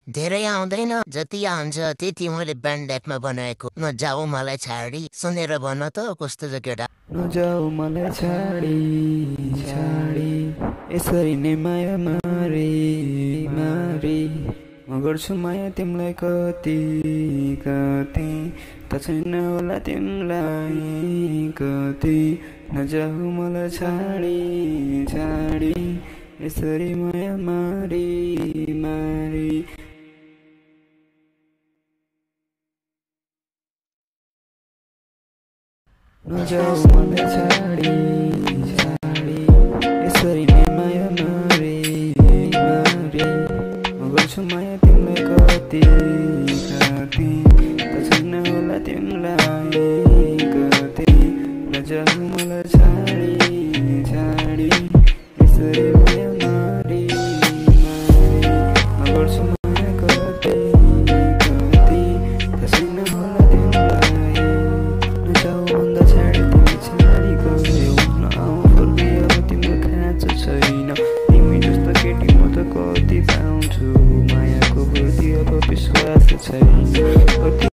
धेरै आउँदैन, जति आउँछ त्यति मैले ब्यान्ड एपमा बनाएको। नजाऊ मलाई छाडी सुनेर भन त कस्तो छ केटा। नजाऊ मलाई छाडी छाडी यसरी नै माया मारे मारे म गर्छु माया तिमीलाई कति कति त छैन होला तिमीलाई कति। नजाऊ मलाई छाडी छाडी यसरी माया मारे मारे। नजाऊ मलाई छाडी छाडी यसरी नै माया मारे मारे म गर्छु माया तिमीलाई कति कति त छैन होला तिमीलाई कति। नजाऊ मलाई छाडी छाडी यसरी माया मारे मारे म गर्छु माया कति कति त छैन होला तिमीलाई। नजाऊ भन्दा छाडी तिमी छाडी गयौ न आऊ फर्की अब तिम्रो खाँचो छैन। तिमी जस्तो केटी म त कति पाउँछु मायाको बुद्धि अब विश्वास छैन।